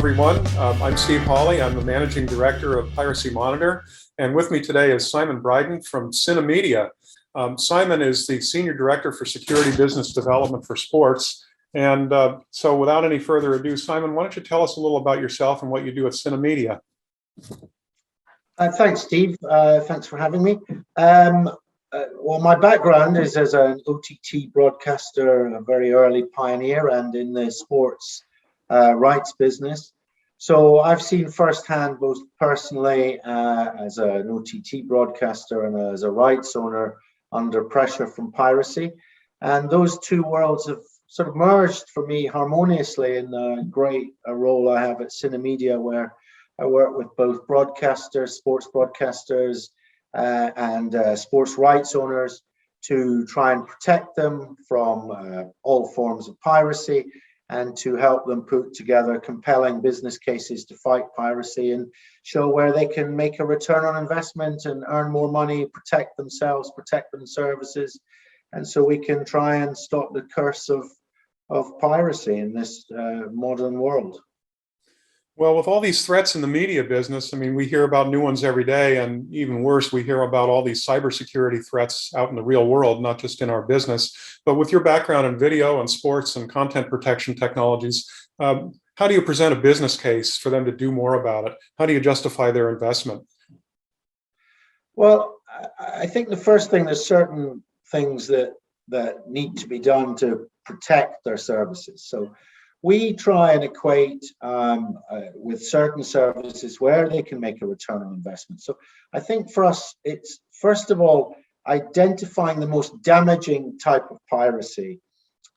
everyone. I'm Steve Hawley. I'm the Managing Director of Piracy Monitor. And with me today is Simon Bryden from Cinemedia. Simon is the Senior Director for Security Business Development for Sports. And so without any further ado, Simon, why don't you tell us a little about yourself and what you do at Cinemedia? Thanks, Steve. Thanks for having me. Well, my background is as an OTT broadcaster, a very early pioneer, and in the sports rights business. So I've seen firsthand, both personally as an OTT broadcaster and as a rights owner, under pressure from piracy. And those two worlds have sort of merged for me harmoniously in the great role I have at Cinemedia, where I work with both broadcasters, sports broadcasters, and sports rights owners to try and protect them from all forms of piracy, and to help them put together compelling business cases to fight piracy and show where they can make a return on investment and earn more money, protect themselves, protect their services. And so we can try and stop the curse of piracy in this modern world. Well, with all these threats in the media business, I mean, we hear about new ones every day, and even worse, we hear about all these cybersecurity threats out in the real world, not just in our business. But with your background in video and sports and content protection technologies, how do you present a business case for them to do more about it? How do you justify their investment? Well, I think the first thing, there's certain things that need to be done to protect their services. So we try and equate with certain services where they can make a return on investment. So I think for us, it's first of all identifying the most damaging type of piracy.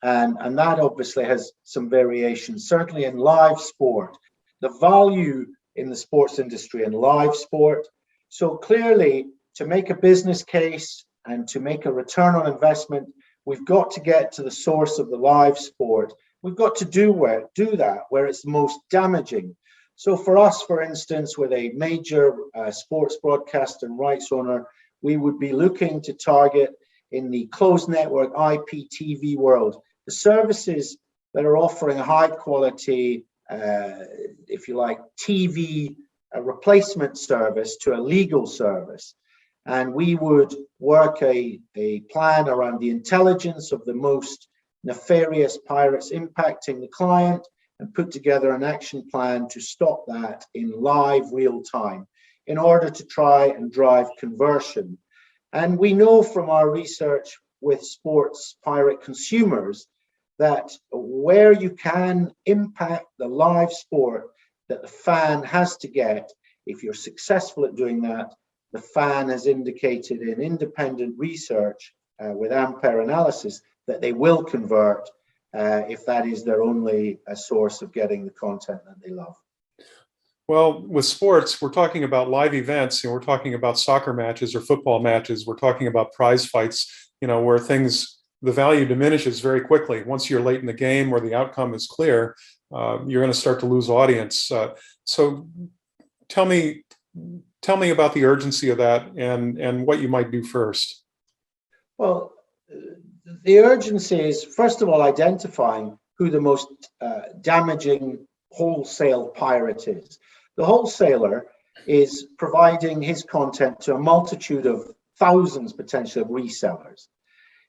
And that obviously has some variations, certainly in live sport, the value in the sports industry and live sport. So clearly, to make a business case and to make a return on investment, we've got to get to the source of the live sport. We've got to do that where it's most damaging. So for us, for instance, with a major sports broadcast and rights owner, we would be looking to target in the closed network IPTV world, the services that are offering a high quality, if you like, TV replacement service to a legal service. And we would work a plan around the intelligence of the most nefarious pirates impacting the client and put together an action plan to stop that in live real time in order to try and drive conversion. And we know from our research with sports pirate consumers that where you can impact the live sport that the fan has to get, if you're successful at doing that, the fan has indicated in independent research with Ampere analysis that they will convert if that is their only source of getting the content that they love. Well, with sports, we're talking about live events, and we're talking about soccer matches or football matches. We're talking about prize fights, where the value diminishes very quickly. Once you're late in the game or the outcome is clear, you're going to start to lose audience. So tell me about the urgency of that and what you might do first. Well, the urgency is, first of all, identifying who the most damaging wholesale pirate is. The wholesaler is providing his content to a multitude of thousands, potentially, of resellers.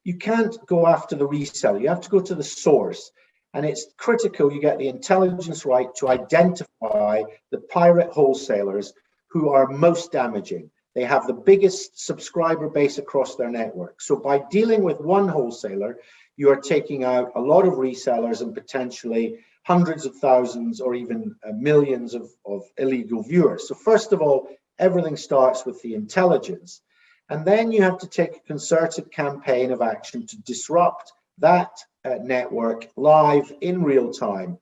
You can't go after the reseller. You have to go to the source. And it's critical you get the intelligence right to identify the pirate wholesalers who are most damaging. They have the biggest subscriber base across their network. So by dealing with one wholesaler, you are taking out a lot of resellers and potentially hundreds of thousands or even millions of illegal viewers. So first of all, everything starts with the intelligence. And then you have to take a concerted campaign of action to disrupt that network live in real time,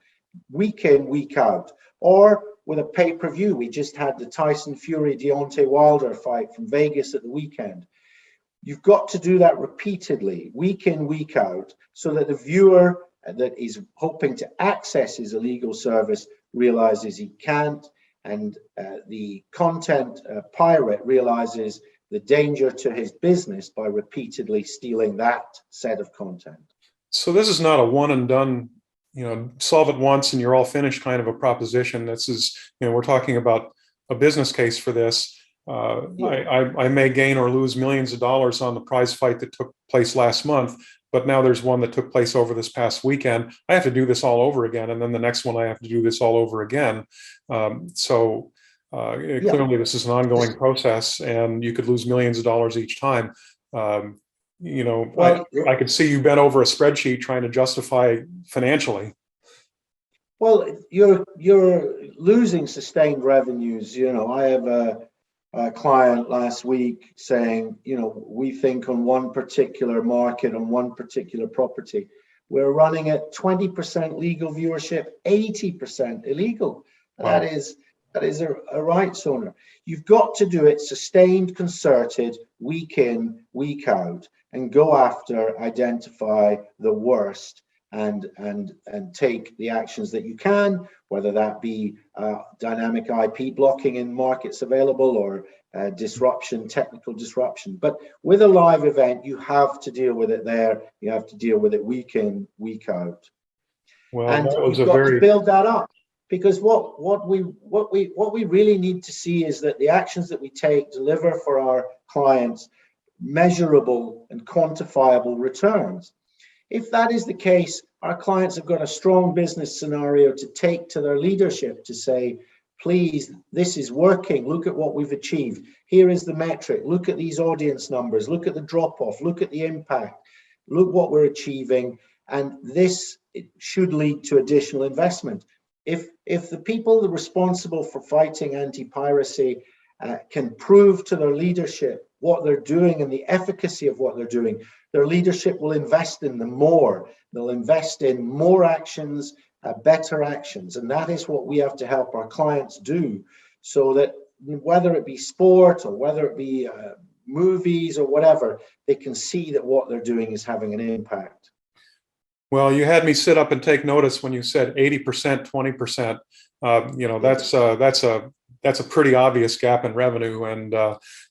week in, week out, or with a pay-per-view. We just had the Tyson Fury Deontay Wilder fight from Vegas at the weekend. You've got to do that repeatedly, week in, week out, so that the viewer that is hoping to access his illegal service realizes he can't, and the content pirate realizes the danger to his business by repeatedly stealing that set of content. So this is not a one and done solve it once and you're all finished kind of a proposition. This is, we're talking about a business case for this. I may gain or lose millions of dollars on the prize fight that took place last month, but now there's one that took place over this past weekend. I have to do this all over again, and then the next one I have to do this all over again. Clearly, this is an ongoing process, and you could lose millions of dollars each time. I could see you bent over a spreadsheet trying to justify financially. Well, you're losing sustained revenues. I have a client last week saying, we think on one particular market, on one particular property, we're running at 20% legal viewership, 80% illegal. Wow. That is a rights owner. You've got to do it sustained, concerted, week in, week out, and go after, identify the worst, and take the actions that you can, whether that be dynamic IP blocking in markets available or disruption, technical disruption. But with a live event, you have to deal with it there. You have to deal with it week in, week out. Well, and you've got to build that up, because what we really need to see is that the actions that we take deliver for our clients measurable and quantifiable returns. If that is the case, our clients have got a strong business scenario to take to their leadership to say, please, this is working. Look at what we've achieved. Here is the metric. Look at these audience numbers. Look at the drop-off. Look at the impact. Look what we're achieving. And this should lead to additional investment. If the people that are responsible for fighting anti-piracy can prove to their leadership what they're doing and the efficacy of what they're doing, their leadership will invest in them more. They'll invest in more actions, better actions. And that is what we have to help our clients do, so that whether it be sport or whether it be movies or whatever, they can see that what they're doing is having an impact. Well, you had me sit up and take notice when you said 80%, 20%. That's a pretty obvious gap in revenue. And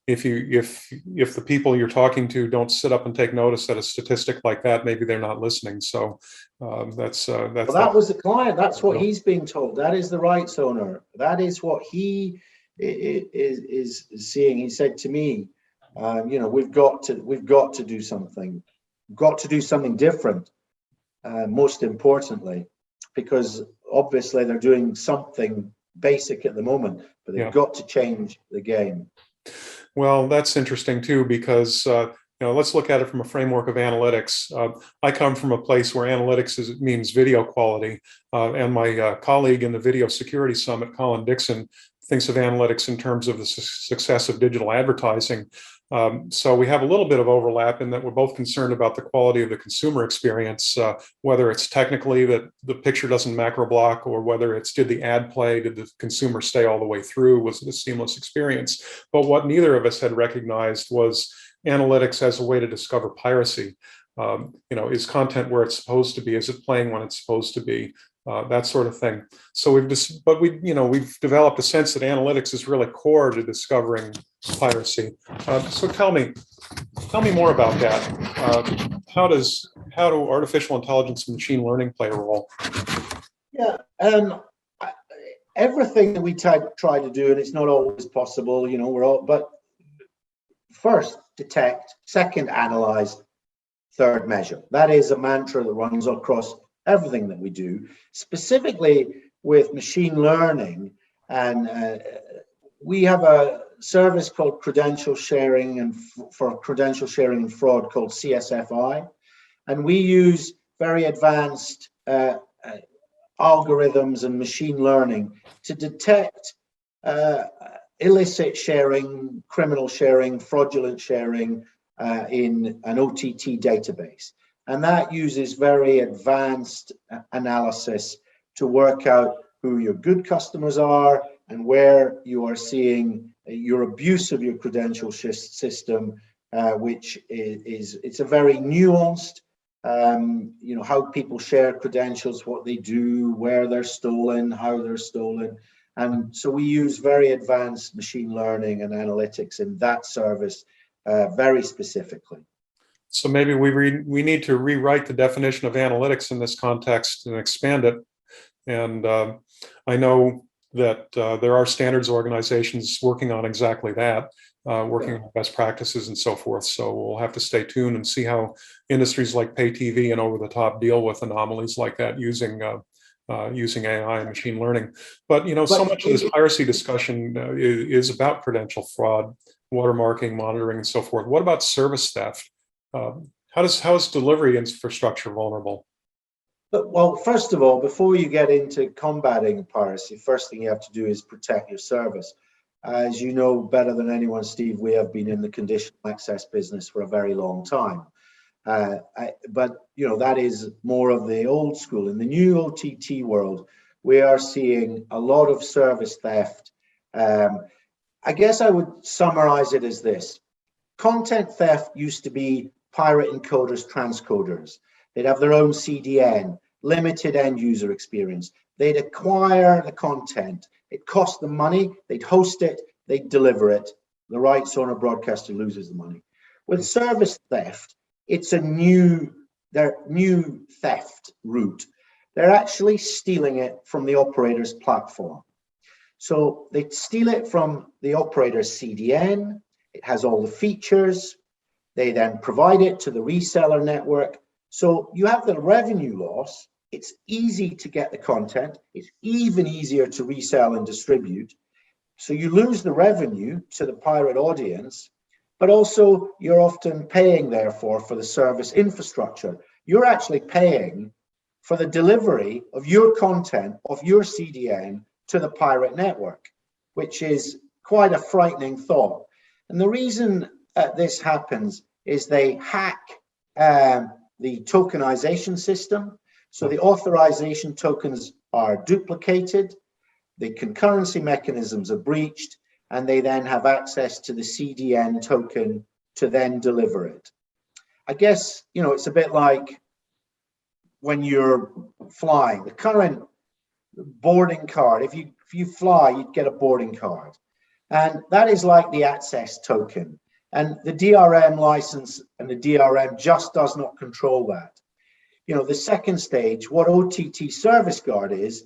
if the people you're talking to don't sit up and take notice at a statistic like that, maybe they're not listening. So well, that was the client. That's what he's being told. That is the rights owner. That is what he is seeing. He said to me, we've got to do something. We've got to do something different. Most importantly, because obviously they're doing something basic at the moment, but they've got to change the game. Well, that's interesting too, because let's look at it from a framework of analytics. I come from a place where analytics means video quality, and my colleague in the Video Security Summit, Colin Dixon, thinks of analytics in terms of the success of digital advertising. So we have a little bit of overlap in that we're both concerned about the quality of the consumer experience, whether it's technically that the picture doesn't macro block, or whether it's did the ad play, did the consumer stay all the way through, was it a seamless experience? But what neither of us had recognized was analytics as a way to discover piracy. Is content where it's supposed to be? Is it playing when it's supposed to be? That sort of thing. So we've developed a sense that analytics is really core to discovering piracy. So tell me more about that. How do artificial intelligence and machine learning play a role? Yeah, everything that we try to do, and it's not always possible, but first detect, second analyze, third measure. That is a mantra that runs across everything that we do, specifically with machine learning. And we have a service called credential sharing, and for credential sharing and fraud, called CSFI. And we use very advanced algorithms and machine learning to detect illicit sharing, criminal sharing, fraudulent sharing in an OTT database. And that uses very advanced analysis to work out who your good customers are and where you are seeing your abuse of your credential system, which it's a very nuanced, how people share credentials, what they do, where they're stolen, how they're stolen. And so we use very advanced machine learning and analytics in that service very specifically. So maybe we need to rewrite the definition of analytics in this context and expand it. And I know that there are standards organizations working on exactly that, working on best practices and so forth. So we'll have to stay tuned and see how industries like pay TV and over the top deal with anomalies like that using AI and machine learning. But so much of this piracy discussion is about credential fraud, watermarking, monitoring, and so forth. What about service theft? How is delivery infrastructure vulnerable? Well, first of all, before you get into combating piracy, first thing you have to do is protect your service. As you know better than anyone, Steve, we have been in the conditional access business for a very long time. But that is more of the old school. In the new OTT world, we are seeing a lot of service theft. I guess I would summarize it as this. Content theft used to be pirate encoders, transcoders. They'd have their own CDN, limited end user experience. They'd acquire the content. It cost them money. They'd host it. They'd deliver it. The rights owner broadcaster loses the money. With service theft, it's a new theft route. They're actually stealing it from the operator's platform. So they steal it from the operator's CDN. It has all the features. They then provide it to the reseller network. So you have the revenue loss. It's easy to get the content. It's even easier to resell and distribute. So you lose the revenue to the pirate audience, but also you're often paying, therefore, for the service infrastructure. You're actually paying for the delivery of your content, of your CDN, to the pirate network, which is quite a frightening thought. And the reason this happens is they hack the tokenization system. So the authorization tokens are duplicated, the concurrency mechanisms are breached, and they then have access to the CDN token to then deliver it. I guess, it's a bit like when you're flying. The current boarding card, if you fly, you'd get a boarding card. And that is like the access token. And the DRM license and the DRM just does not control that. The second stage, what OTT Service Guard is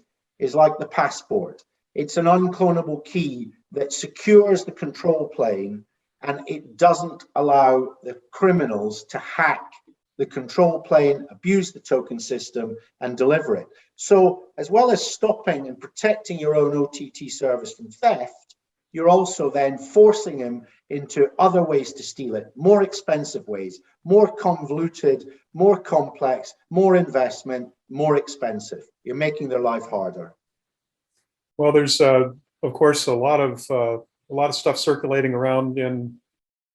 like the passport. It's an unclonable key that secures the control plane, and it doesn't allow the criminals to hack the control plane, abuse the token system, and deliver it. So as well as stopping and protecting your own OTT service from theft, you're also then forcing them into other ways to steal it, more expensive ways, more convoluted, more complex, more investment, more expensive. You're making their life harder. Well, there's of course a lot of stuff circulating around in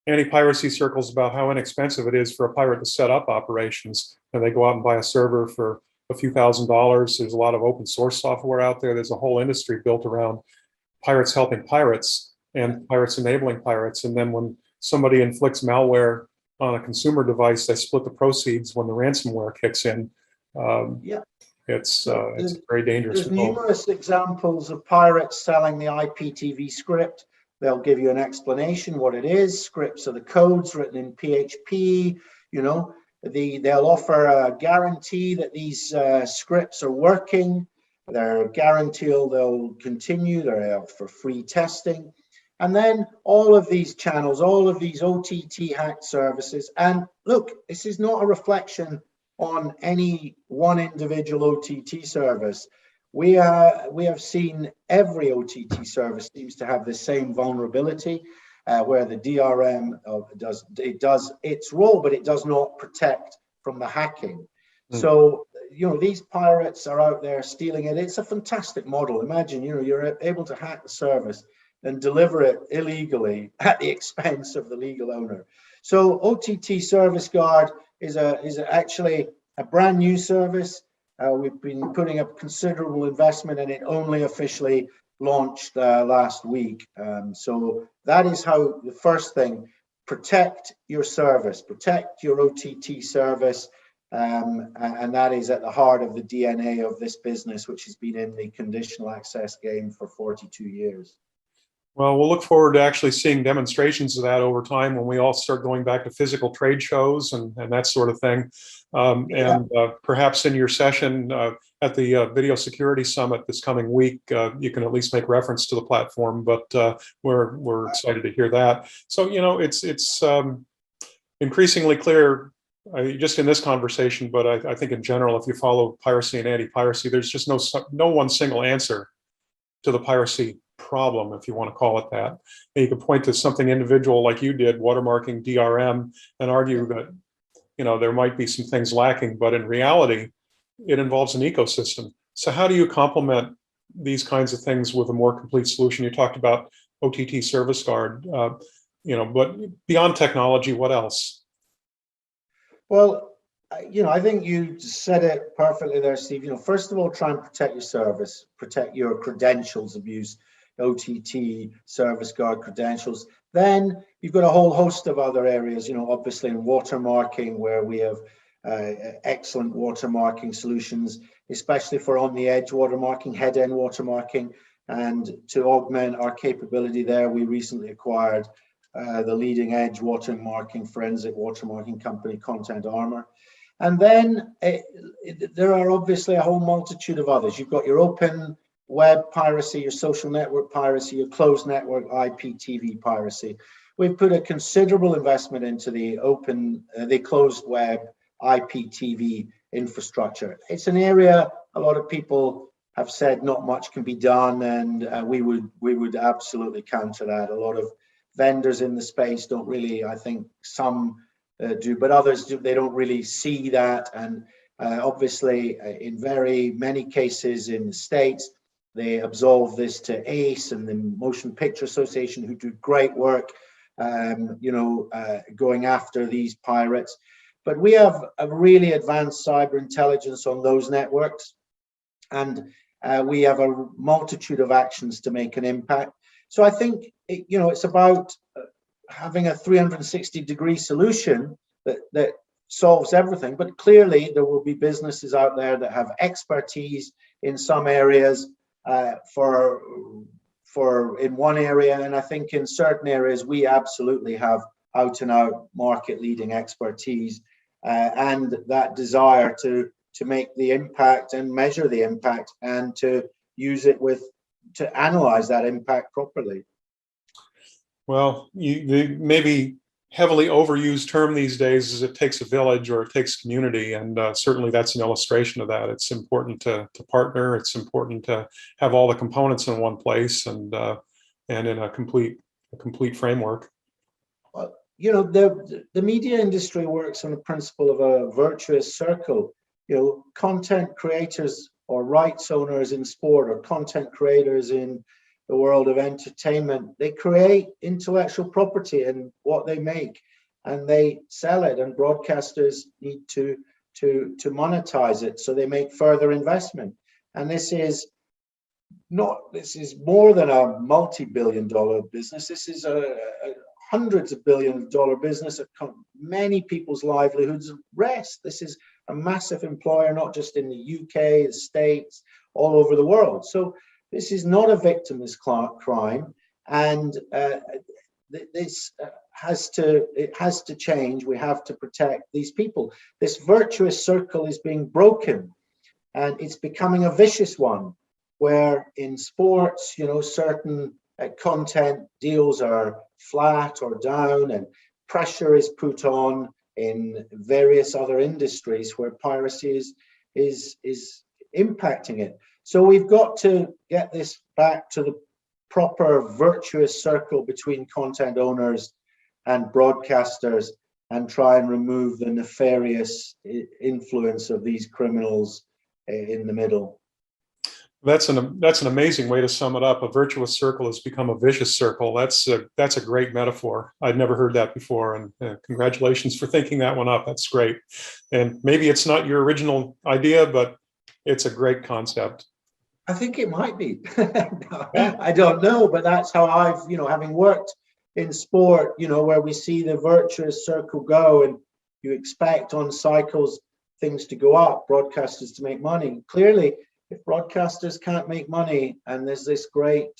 anti-piracy circles about how inexpensive it is for a pirate to set up operations, and they go out and buy a server for a few $1,000s. There's a lot of open source software out there. There's a whole industry built around pirates helping pirates and pirates enabling pirates. And then when somebody inflicts malware on a consumer device, they split the proceeds when the ransomware kicks in. It's a very dangerous. There's numerous examples of pirates selling the IPTV script. They'll give you an explanation what it is. Scripts are the codes written in PHP. They'll offer a guarantee that these scripts are working. They're guaranteed they'll continue. They're out for free testing. And then all of these channels, all of these OTT hacked services. And look, this is not a reflection on any one individual OTT service. We have seen every OTT service seems to have the same vulnerability, where the DRM does its role, but it does not protect from the hacking. So these pirates are out there stealing it. It's a fantastic model. Imagine you're able to hack the service and deliver it illegally at the expense of the legal owner. So OTT Service Guard is actually a brand new service. We've been putting up considerable investment, and it only officially launched last week. So that is how the first thing: protect your service, protect your OTT service. And that is at the heart of the DNA of this business, which has been in the conditional access game for 42 years. Well, we'll look forward to actually seeing demonstrations of that over time when we all start going back to physical trade shows and that sort of thing. And perhaps in your session at the Video Security Summit this coming week, you can at least make reference to the platform, but we're excited to hear that. So, you know, it's increasingly clear just in this conversation, but I think in general, if you follow piracy and anti-piracy, there's just no one single answer to the piracy problem, if you want to call it that. And you can point to something individual like you did, watermarking DRM, and argue that, you know, there might be some things lacking, but in reality, it involves an ecosystem. So how do you complement these kinds of things with a more complete solution? You talked about OTT Service Guard, you know, but beyond technology, what else? Well, you know, I think you said it perfectly there, Steve. You know, first of all, try and protect your service, protect your credentials of use, OTT, Service Guard credentials. Then you've got a whole host of other areas, you know, obviously in watermarking, where we have excellent watermarking solutions, especially for on-the-edge watermarking, head-end watermarking. And to augment our capability there, we recently acquired the leading edge watermarking, forensic watermarking company, Content Armor. And then there are obviously a whole multitude of others. You've got your open web piracy, your social network piracy, your closed network IPTV piracy. We've put a considerable investment into the closed web IPTV infrastructure. It's an area a lot of people have said not much can be done, and we would absolutely counter that. A lot of vendors in the space don't really, I think some do, but others do, they don't really see that. And obviously in very many cases in the States, they absolve this to ACE and the Motion Picture Association, who do great work, you know, going after these pirates. But we have a really advanced cyber intelligence on those networks, and we have a multitude of actions to make an impact. So I think, you know, it's about having a 360-degree solution that solves everything. But clearly, there will be businesses out there that have expertise in some areas for in one area, and I think in certain areas we absolutely have out-and-out market-leading expertise and that desire to make the impact and measure the impact and to use it to analyze that impact properly. Well, the maybe heavily overused term these days is it takes a village or it takes community, and certainly that's an illustration of that. It's important to partner. It's important to have all the components in one place and in a complete framework. Well, you know, the media industry works on the principle of a virtuous circle. You know, content creators or rights owners in sport or content creators in the world of entertainment, they create intellectual property in what they make and they sell it, and broadcasters need to monetize it, so they make further investment. And this is more than a multi-billion-dollar business. This is a hundreds of billion-dollar business that many people's livelihoods rest. This is a massive employer, not just in the UK, the States, all over the world. So this is not a victimless crime, and this has to change. We have to protect these people. This virtuous circle is being broken, and it's becoming a vicious one, where in sports, you know, certain content deals are flat or down, and pressure is put on in various other industries where piracy is impacting it. So we've got to get this back to the proper virtuous circle between content owners and broadcasters and try and remove the nefarious influence of these criminals in the middle. That's an amazing way to sum it up. A virtuous circle has become a vicious circle. That's a great metaphor. I'd never heard that before, and congratulations for thinking that one up. That's great. And maybe it's not your original idea, but it's a great concept. I think it might be. I don't know, but that's how I've, you know, having worked in sport, you know, where we see the virtuous circle go, and you expect on cycles things to go up, broadcasters to make money. Clearly, if broadcasters can't make money and there's this great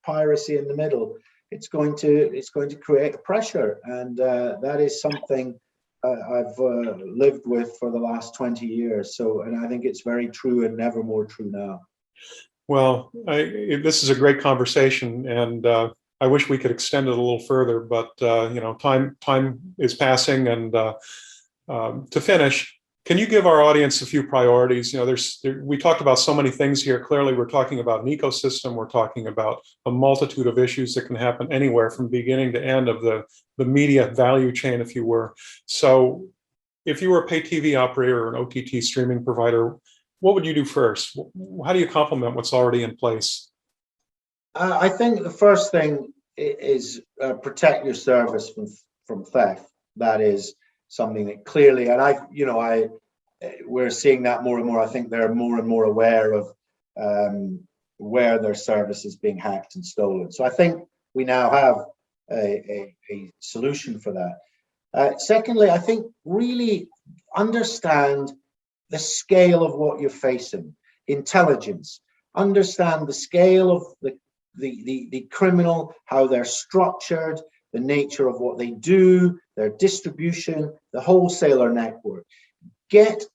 piracy in the middle, it's going to create a pressure, and that is something I've lived with for the last 20 years. So, and I think it's very true and never more true now. Well, this is a great conversation, and I wish we could extend it a little further, but time is passing, and to finish, can you give our audience a few priorities? We talked about so many things here. Clearly, we're talking about an ecosystem. We're talking about a multitude of issues that can happen anywhere from beginning to end of the media value chain, if you were. So if you were a pay TV operator or an OTT streaming provider, what would you do first? How do you complement what's already in place? I think the first thing is protect your service from theft. That is something that clearly, and we're seeing that more and more. I think they're more and more aware of where their service is being hacked and stolen. So I think we now have a solution for that. Secondly, I think really understand the scale of what you're facing. Intelligence. Understand the scale of the criminal, how they're structured, the nature of what they do, their distribution, the wholesaler network. Get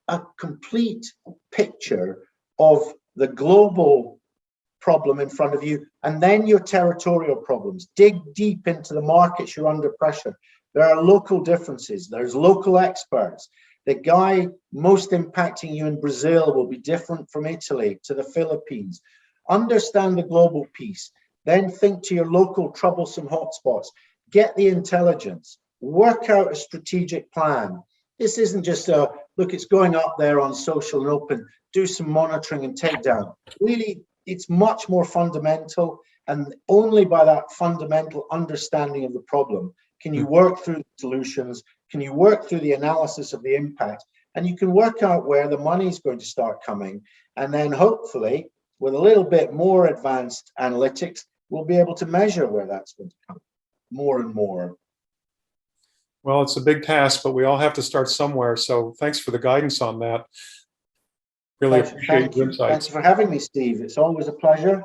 a complete picture of the global problem in front of you, and then your territorial problems. Dig deep into the markets you're under pressure. There are local differences. There's local experts. The guy most impacting you in Brazil will be different from Italy to the Philippines. Understand the global piece. Then think to your local troublesome hotspots. Get the intelligence. Work out a strategic plan. This isn't just look, it's going up there on social and open, do some monitoring and takedown. Really, it's much more fundamental, and only by that fundamental understanding of the problem can you work through the solutions, can you work through the analysis of the impact, and you can work out where the money is going to start coming. And then hopefully, with a little bit more advanced analytics, we'll be able to measure where that's going to come more and more. Well, it's a big task, but we all have to start somewhere. So thanks for the guidance on that. Really appreciate your insights. Thanks for having me, Steve. It's always a pleasure.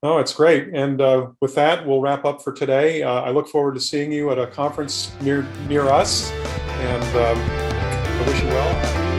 No, it's great. And with that, we'll wrap up for today. I look forward to seeing you at a conference near us, and I wish you well.